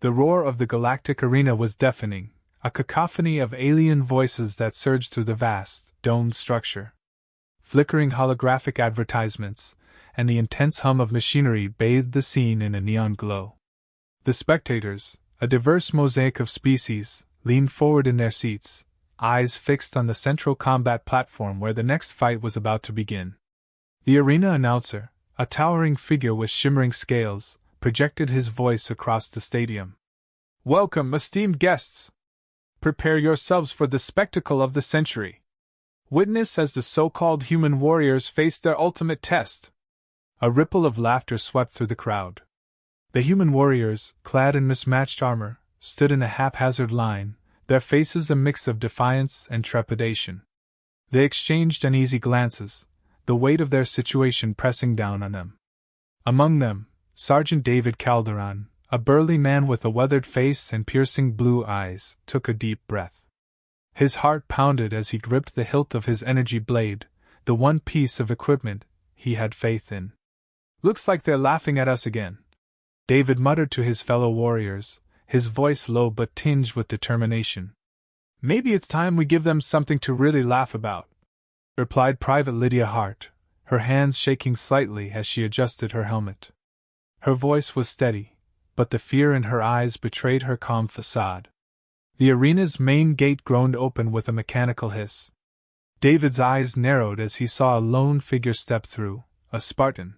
The roar of the Galactic arena was deafening, a cacophony of alien voices that surged through the vast, domed structure. Flickering holographic advertisements, and the intense hum of machinery bathed the scene in a neon glow. The spectators, a diverse mosaic of species, leaned forward in their seats, eyes fixed on the central combat platform where the next fight was about to begin. The arena announcer, a towering figure with shimmering scales, projected his voice across the stadium. "Welcome, esteemed guests! Prepare yourselves for the spectacle of the century. Witness as the so-called human warriors face their ultimate test." A ripple of laughter swept through the crowd. The human warriors, clad in mismatched armor, stood in a haphazard line, their faces a mix of defiance and trepidation. They exchanged uneasy glances, the weight of their situation pressing down on them. Among them, Sergeant David Calderon, a burly man with a weathered face and piercing blue eyes, took a deep breath. His heart pounded as he gripped the hilt of his energy blade, the one piece of equipment he had faith in. "Looks like they're laughing at us again," David muttered to his fellow warriors, his voice low but tinged with determination. "Maybe it's time we give them something to really laugh about," replied Private Lydia Hart, her hands shaking slightly as she adjusted her helmet. Her voice was steady, but the fear in her eyes betrayed her calm facade. The arena's main gate groaned open with a mechanical hiss. David's eyes narrowed as he saw a lone figure step through, a Spartan.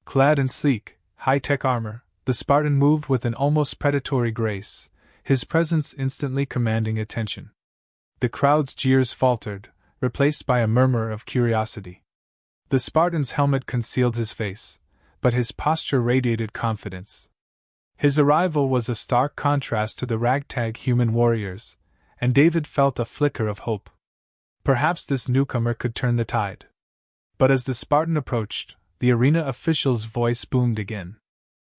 Clad in sleek, high-tech armor, the Spartan moved with an almost predatory grace, his presence instantly commanding attention. The crowd's jeers faltered, replaced by a murmur of curiosity. The Spartan's helmet concealed his face, but his posture radiated confidence. His arrival was a stark contrast to the ragtag human warriors, and David felt a flicker of hope. Perhaps this newcomer could turn the tide. But as the Spartan approached, the arena official's voice boomed again.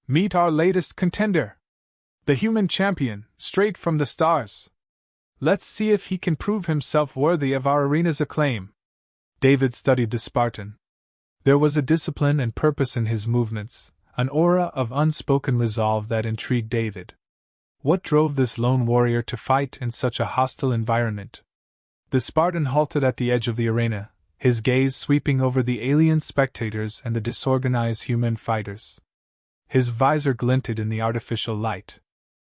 "Meet our latest contender! The human champion, straight from the stars! Let's see if he can prove himself worthy of our arena's acclaim." David studied the Spartan. There was a discipline and purpose in his movements, an aura of unspoken resolve that intrigued David. What drove this lone warrior to fight in such a hostile environment? The Spartan halted at the edge of the arena, his gaze sweeping over the alien spectators and the disorganized human fighters. His visor glinted in the artificial light.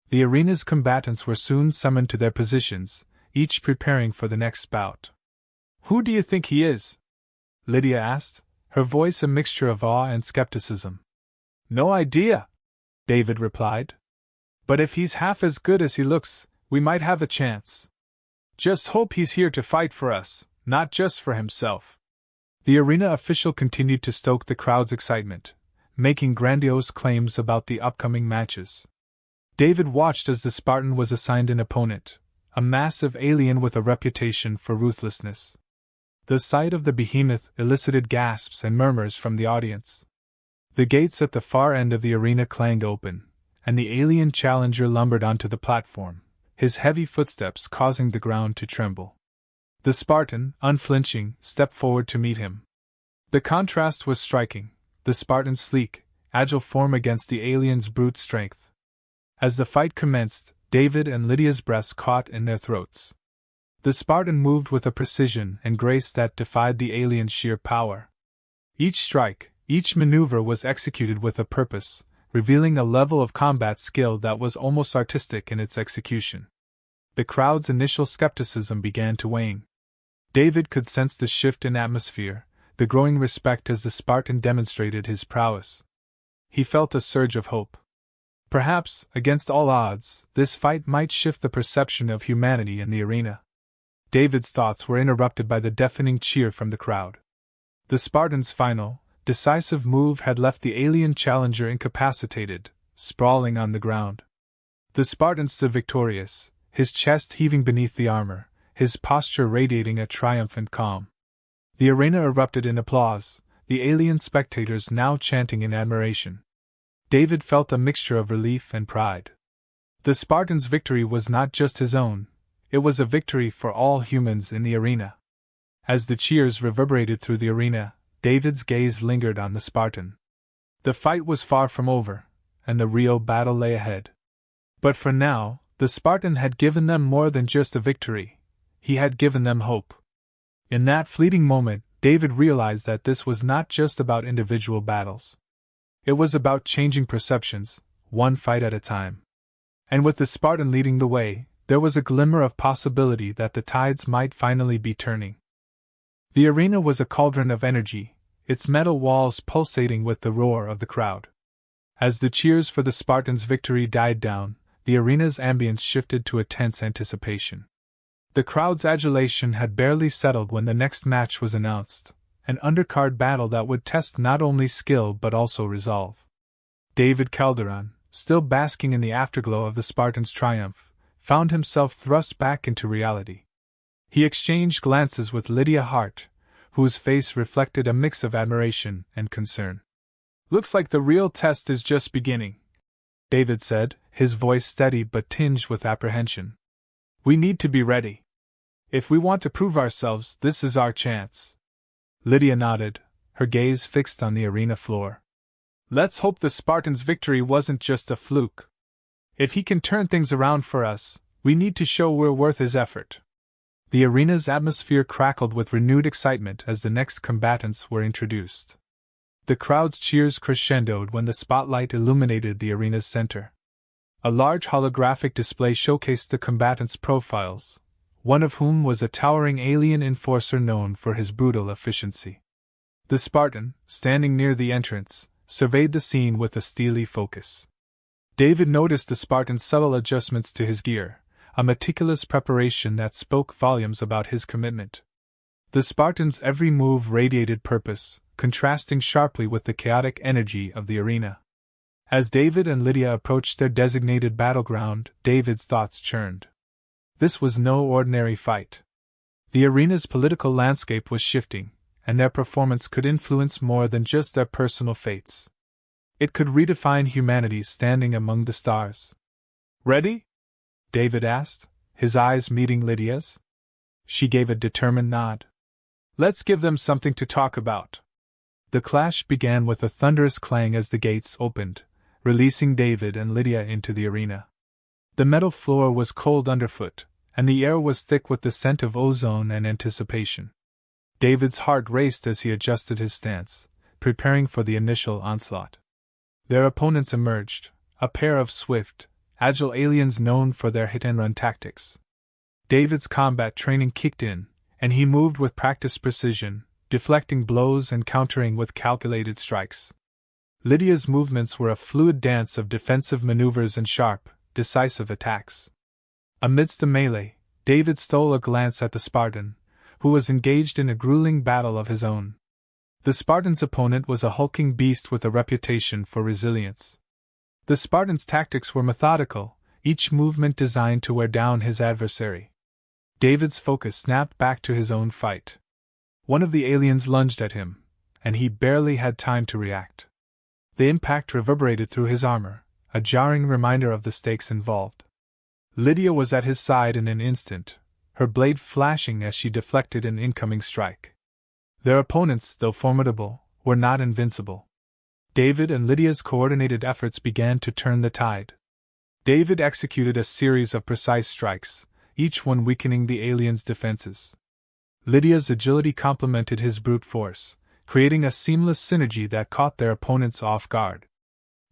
The arena's combatants were soon summoned to their positions, each preparing for the next bout. "Who do you think he is?" Lydia asked, her voice a mixture of awe and skepticism. "No idea," David replied. "But if he's half as good as he looks, we might have a chance. Just hope he's here to fight for us, not just for himself." The arena official continued to stoke the crowd's excitement, making grandiose claims about the upcoming matches. David watched as the Spartan was assigned an opponent, a massive alien with a reputation for ruthlessness. The sight of the behemoth elicited gasps and murmurs from the audience. The gates at the far end of the arena clanged open, and the alien challenger lumbered onto the platform, his heavy footsteps causing the ground to tremble. The Spartan, unflinching, stepped forward to meet him. The contrast was striking, the Spartan's sleek, agile form against the alien's brute strength. As the fight commenced, David and Lydia's breaths caught in their throats. The Spartan moved with a precision and grace that defied the alien's sheer power. Each strike, each maneuver was executed with a purpose, revealing a level of combat skill that was almost artistic in its execution. The crowd's initial skepticism began to wane. David could sense the shift in atmosphere, the growing respect as the Spartan demonstrated his prowess. He felt a surge of hope. Perhaps, against all odds, this fight might shift the perception of humanity in the arena. David's thoughts were interrupted by the deafening cheer from the crowd. The Spartan's final, decisive move had left the alien challenger incapacitated, sprawling on the ground. The Spartan stood victorious, his chest heaving beneath the armor, his posture radiating a triumphant calm. The arena erupted in applause, the alien spectators now chanting in admiration. David felt a mixture of relief and pride. The Spartan's victory was not just his own, it was a victory for all humans in the arena. As the cheers reverberated through the arena, David's gaze lingered on the Spartan. The fight was far from over, and the real battle lay ahead. But for now, the Spartan had given them more than just a victory. He had given them hope. In that fleeting moment, David realized that this was not just about individual battles. It was about changing perceptions, one fight at a time. And with the Spartan leading the way, there was a glimmer of possibility that the tides might finally be turning. The arena was a cauldron of energy, its metal walls pulsating with the roar of the crowd. As the cheers for the Spartans' victory died down, the arena's ambience shifted to a tense anticipation. The crowd's adulation had barely settled when the next match was announced, an undercard battle that would test not only skill but also resolve. David Calderon, still basking in the afterglow of the Spartans' triumph, found himself thrust back into reality. He exchanged glances with Lydia Hart, whose face reflected a mix of admiration and concern. "Looks like the real test is just beginning," David said, his voice steady but tinged with apprehension. "We need to be ready. If we want to prove ourselves, this is our chance." Lydia nodded, her gaze fixed on the arena floor. "Let's hope the Spartan's victory wasn't just a fluke. If he can turn things around for us, we need to show we're worth his effort." The arena's atmosphere crackled with renewed excitement as the next combatants were introduced. The crowd's cheers crescendoed when the spotlight illuminated the arena's center. A large holographic display showcased the combatants' profiles, one of whom was a towering alien enforcer known for his brutal efficiency. The Spartan, standing near the entrance, surveyed the scene with a steely focus. David noticed the Spartan's subtle adjustments to his gear, a meticulous preparation that spoke volumes about his commitment. The Spartan's every move radiated purpose, contrasting sharply with the chaotic energy of the arena. As David and Lydia approached their designated battleground, David's thoughts churned. This was no ordinary fight. The arena's political landscape was shifting, and their performance could influence more than just their personal fates. It could redefine humanity's standing among the stars. "Ready?" David asked, his eyes meeting Lydia's. She gave a determined nod. "Let's give them something to talk about." The clash began with a thunderous clang as the gates opened, releasing David and Lydia into the arena. The metal floor was cold underfoot, and the air was thick with the scent of ozone and anticipation. David's heart raced as he adjusted his stance, preparing for the initial onslaught. Their opponents emerged, a pair of swift, agile aliens known for their hit-and-run tactics. David's combat training kicked in, and he moved with practiced precision, deflecting blows and countering with calculated strikes. Lydia's movements were a fluid dance of defensive maneuvers and sharp, decisive attacks. Amidst the melee, David stole a glance at the Spartan, who was engaged in a grueling battle of his own. The Spartan's opponent was a hulking beast with a reputation for resilience. The Spartan's tactics were methodical, each movement designed to wear down his adversary. David's focus snapped back to his own fight. One of the aliens lunged at him, and he barely had time to react. The impact reverberated through his armor, a jarring reminder of the stakes involved. Lydia was at his side in an instant, her blade flashing as she deflected an incoming strike. Their opponents, though formidable, were not invincible. David and Lydia's coordinated efforts began to turn the tide. David executed a series of precise strikes, each one weakening the alien's defenses. Lydia's agility complemented his brute force, creating a seamless synergy that caught their opponents off guard.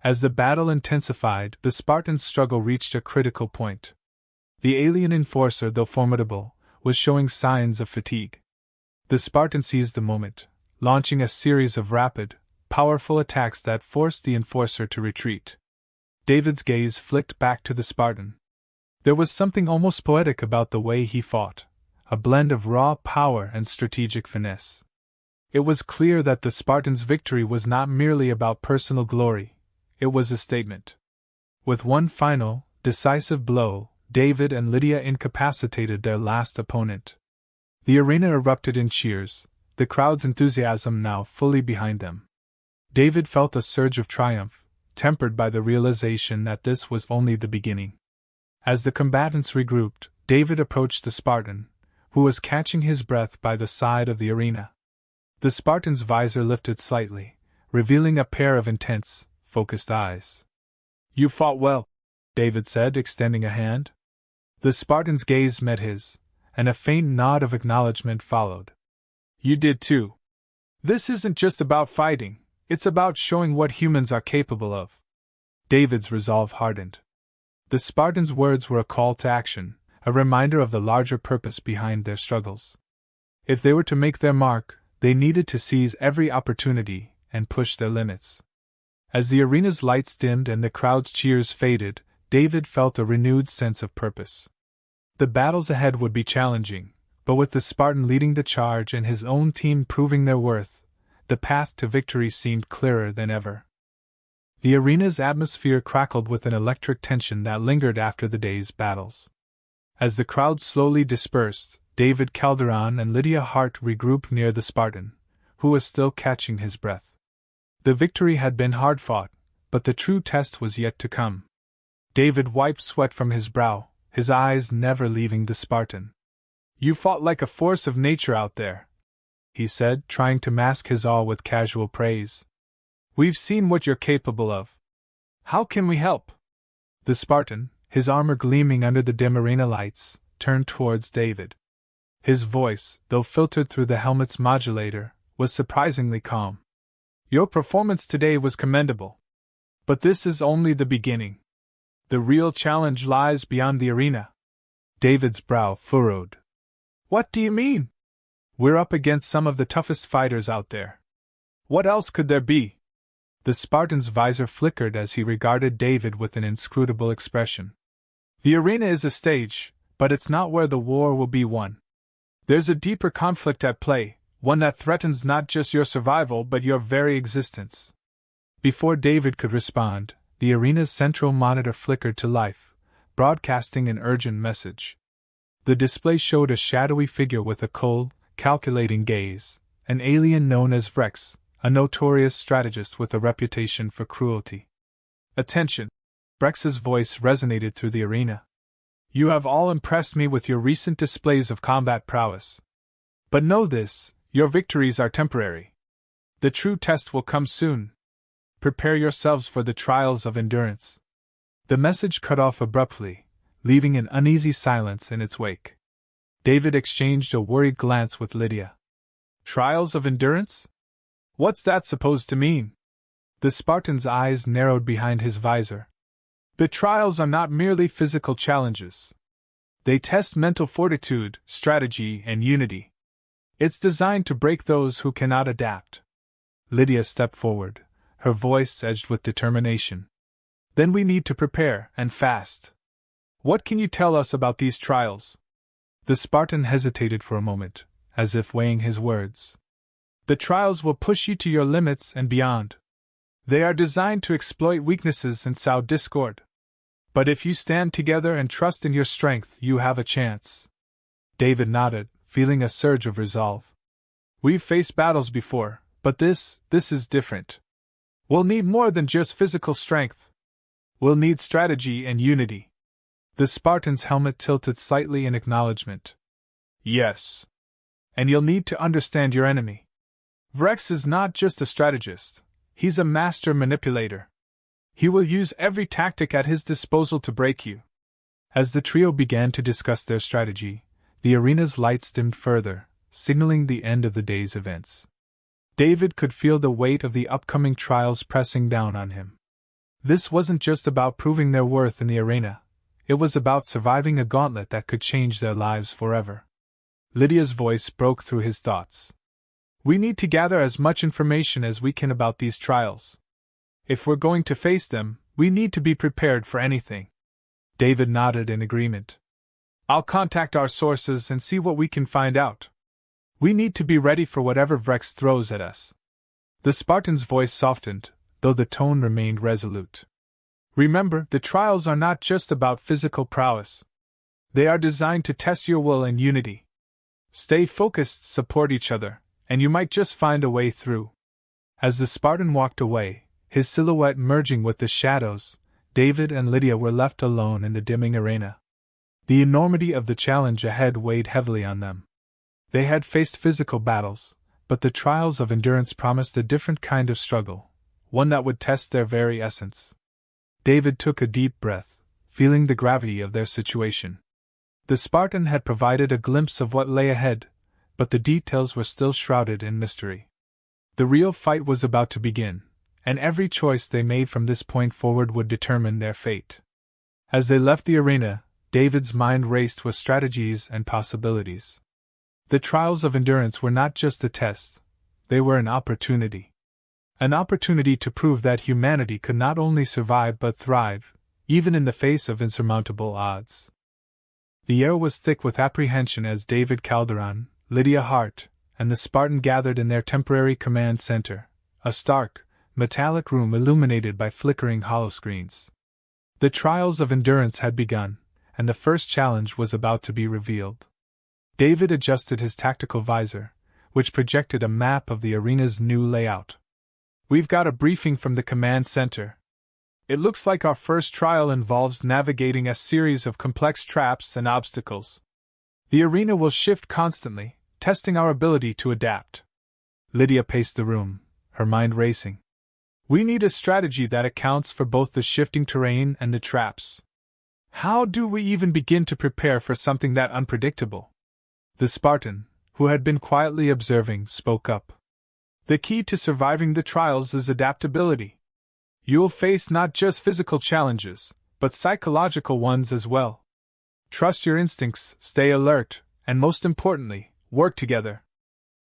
As the battle intensified, the Spartan's struggle reached a critical point. The alien enforcer, though formidable, was showing signs of fatigue. The Spartan seized the moment, launching a series of rapid, powerful attacks that forced the enforcer to retreat. David's gaze flicked back to the Spartan. There was something almost poetic about the way he fought, a blend of raw power and strategic finesse. It was clear that the Spartan's victory was not merely about personal glory, it was a statement. With one final, decisive blow, David and Lydia incapacitated their last opponent. The arena erupted in cheers, the crowd's enthusiasm now fully behind them. David felt a surge of triumph, tempered by the realization that this was only the beginning. As the combatants regrouped, David approached the Spartan, who was catching his breath by the side of the arena. The Spartan's visor lifted slightly, revealing a pair of intense, focused eyes. "You fought well," David said, extending a hand. The Spartan's gaze met his, and a faint nod of acknowledgement followed. You did too. This isn't just about fighting, it's about showing what humans are capable of. David's resolve hardened. The Spartan's words were a call to action, a reminder of the larger purpose behind their struggles. If they were to make their mark, they needed to seize every opportunity and push their limits. As the arena's lights dimmed and the crowd's cheers faded, David felt a renewed sense of purpose. The battles ahead would be challenging, but with the Spartan leading the charge and his own team proving their worth, the path to victory seemed clearer than ever. The arena's atmosphere crackled with an electric tension that lingered after the day's battles. As the crowd slowly dispersed, David Calderon and Lydia Hart regrouped near the Spartan, who was still catching his breath. The victory had been hard-fought, but the true test was yet to come. David wiped sweat from his brow, his eyes never leaving the Spartan. You fought like a force of nature out there, he said, trying to mask his awe with casual praise. We've seen what you're capable of. How can we help? The Spartan, his armor gleaming under the dim arena lights, turned towards David. His voice, though filtered through the helmet's modulator, was surprisingly calm. Your performance today was commendable. But this is only the beginning. The real challenge lies beyond the arena. David's brow furrowed. What do you mean? We're up against some of the toughest fighters out there. What else could there be? The Spartan's visor flickered as he regarded David with an inscrutable expression. The arena is a stage, but it's not where the war will be won. There's a deeper conflict at play, one that threatens not just your survival but your very existence. Before David could respond, the arena's central monitor flickered to life, broadcasting an urgent message. The display showed a shadowy figure with a cold, calculating gaze, an alien known as Vrex, a notorious strategist with a reputation for cruelty. Attention! Vrex's voice resonated through the arena. You have all impressed me with your recent displays of combat prowess. But know this, your victories are temporary. The true test will come soon. Prepare yourselves for the trials of endurance. The message cut off abruptly, leaving an uneasy silence in its wake. David exchanged a worried glance with Lydia. Trials of endurance? What's that supposed to mean? The Spartan's eyes narrowed behind his visor. The trials are not merely physical challenges. They test mental fortitude, strategy, and unity. It's designed to break those who cannot adapt. Lydia stepped forward, her voice edged with determination. Then we need to prepare, and fast. What can you tell us about these trials? The Spartan hesitated for a moment, as if weighing his words. The trials will push you to your limits and beyond. They are designed to exploit weaknesses and sow discord. But if you stand together and trust in your strength, you have a chance. David nodded, feeling a surge of resolve. We've faced battles before, but this is different. We'll need more than just physical strength. We'll need strategy and unity. The Spartan's helmet tilted slightly in acknowledgement. Yes. And you'll need to understand your enemy. Vrex is not just a strategist, he's a master manipulator. He will use every tactic at his disposal to break you. As the trio began to discuss their strategy, the arena's lights dimmed further, signaling the end of the day's events. David could feel the weight of the upcoming trials pressing down on him. This wasn't just about proving their worth in the arena, it was about surviving a gauntlet that could change their lives forever. Lydia's voice broke through his thoughts. We need to gather as much information as we can about these trials. If we're going to face them, we need to be prepared for anything. David nodded in agreement. I'll contact our sources and see what we can find out. We need to be ready for whatever Vrex throws at us. The Spartan's voice softened, though the tone remained resolute. Remember, the trials are not just about physical prowess. They are designed to test your will and unity. Stay focused, support each other, and you might just find a way through. As the Spartan walked away, his silhouette merging with the shadows, David and Lydia were left alone in the dimming arena. The enormity of the challenge ahead weighed heavily on them. They had faced physical battles, but the trials of endurance promised a different kind of struggle, one that would test their very essence. David took a deep breath, feeling the gravity of their situation. The Spartan had provided a glimpse of what lay ahead, but the details were still shrouded in mystery. The real fight was about to begin, and every choice they made from this point forward would determine their fate. As they left the arena, David's mind raced with strategies and possibilities. The trials of endurance were not just a test, they were an opportunity. An opportunity to prove that humanity could not only survive but thrive, even in the face of insurmountable odds. The air was thick with apprehension as David Calderon, Lydia Hart, and the Spartan gathered in their temporary command center, a stark, metallic room illuminated by flickering holoscreens. The trials of endurance had begun, and the first challenge was about to be revealed. David adjusted his tactical visor, which projected a map of the arena's new layout. "We've got a briefing from the command center. It looks like our first trial involves navigating a series of complex traps and obstacles. The arena will shift constantly, testing our ability to adapt." Lydia paced the room, her mind racing. "We need a strategy that accounts for both the shifting terrain and the traps. How do we even begin to prepare for something that unpredictable?" The Spartan, who had been quietly observing, spoke up. "The key to surviving the trials is adaptability. You'll face not just physical challenges, but psychological ones as well. Trust your instincts, stay alert, and most importantly, work together."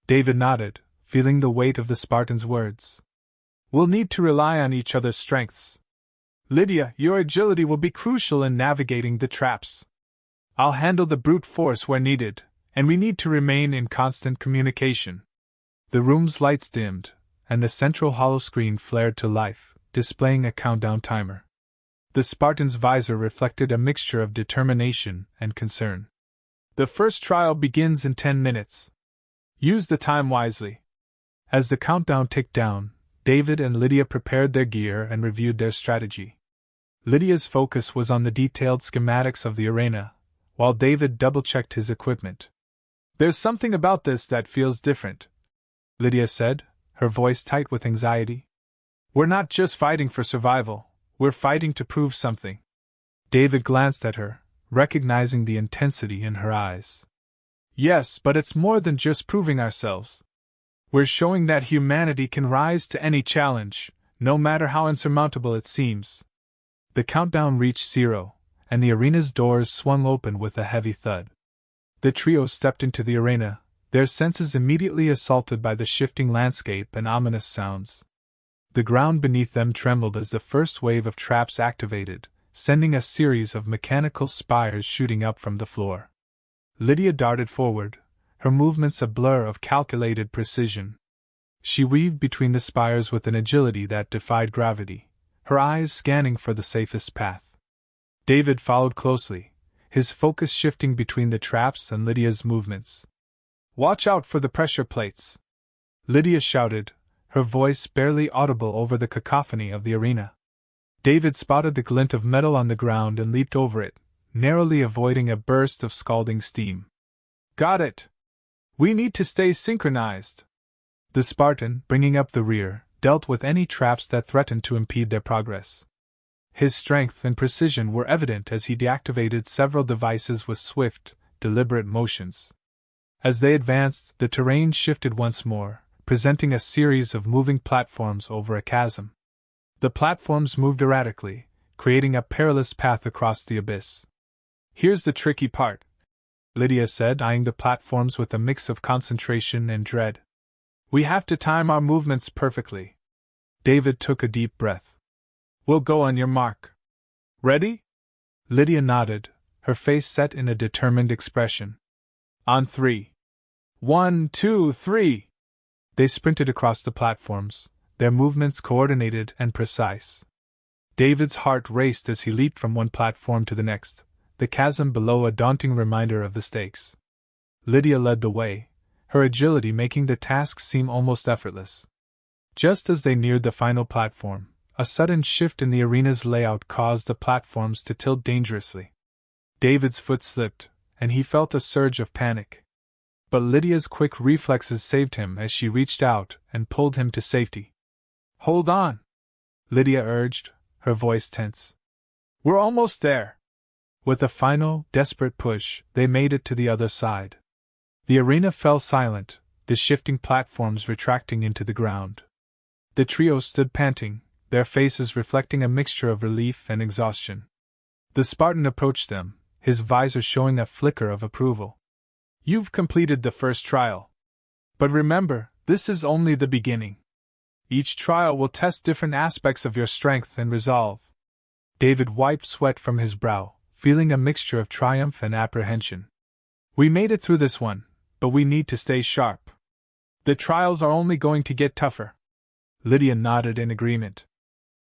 David nodded, feeling the weight of the Spartan's words. "We'll need to rely on each other's strengths. Lydia, your agility will be crucial in navigating the traps. I'll handle the brute force where needed, and we need to remain in constant communication." The room's lights dimmed, and the central holoscreen flared to life, displaying a countdown timer. The Spartan's visor reflected a mixture of determination and concern. "The first trial begins in 10 minutes. Use the time wisely." As the countdown ticked down, David and Lydia prepared their gear and reviewed their strategy. Lydia's focus was on the detailed schematics of the arena, while David double-checked his equipment. "There's something about this that feels different," Lydia said, her voice tight with anxiety. "We're not just fighting for survival, we're fighting to prove something." David glanced at her, recognizing the intensity in her eyes. "Yes, but it's more than just proving ourselves. We're showing that humanity can rise to any challenge, no matter how insurmountable it seems." The countdown reached 0, and the arena's doors swung open with a heavy thud. The trio stepped into the arena, their senses immediately assaulted by the shifting landscape and ominous sounds. The ground beneath them trembled as the first wave of traps activated, sending a series of mechanical spires shooting up from the floor. Lydia darted forward, her movements a blur of calculated precision. She weaved between the spires with an agility that defied gravity, her eyes scanning for the safest path. David followed closely, his focus shifting between the traps and Lydia's movements. "Watch out for the pressure plates," Lydia shouted, her voice barely audible over the cacophony of the arena. David spotted the glint of metal on the ground and leaped over it, narrowly avoiding a burst of scalding steam. "Got it! We need to stay synchronized." The Spartan, bringing up the rear, dealt with any traps that threatened to impede their progress. His strength and precision were evident as he deactivated several devices with swift, deliberate motions. As they advanced, the terrain shifted once more, presenting a series of moving platforms over a chasm. The platforms moved erratically, creating a perilous path across the abyss. "Here's the tricky part," Lydia said, eyeing the platforms with a mix of concentration and dread. "We have to time our movements perfectly." David took a deep breath. "We'll go on your mark. Ready?" Lydia nodded, her face set in a determined expression. "On 3. 1, 2, 3. They sprinted across the platforms, their movements coordinated and precise. David's heart raced as he leaped from one platform to the next, the chasm below a daunting reminder of the stakes. Lydia led the way, her agility making the task seem almost effortless. Just as they neared the final platform, a sudden shift in the arena's layout caused the platforms to tilt dangerously. David's foot slipped, and he felt a surge of panic. But Lydia's quick reflexes saved him as she reached out and pulled him to safety. "Hold on," Lydia urged, her voice tense. "We're almost there." With a final, desperate push, they made it to the other side. The arena fell silent, the shifting platforms retracting into the ground. The trio stood panting, their faces reflecting a mixture of relief and exhaustion. The Spartan approached them, his visor showing a flicker of approval. "You've completed the first trial. But remember, this is only the beginning. Each trial will test different aspects of your strength and resolve." David wiped sweat from his brow, feeling a mixture of triumph and apprehension. "We made it through this one, but we need to stay sharp. The trials are only going to get tougher." Lydia nodded in agreement.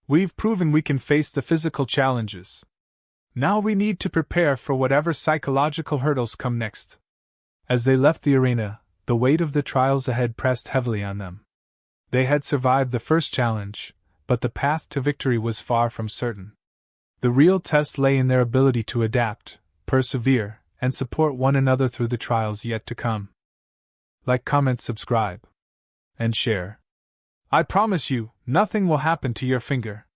"We've proven we can face the physical challenges. Now we need to prepare for whatever psychological hurdles come next." As they left the arena, the weight of the trials ahead pressed heavily on them. They had survived the first challenge, but the path to victory was far from certain. The real test lay in their ability to adapt, persevere, and support one another through the trials yet to come. Like, comment, subscribe, and share. I promise you, nothing will happen to your finger.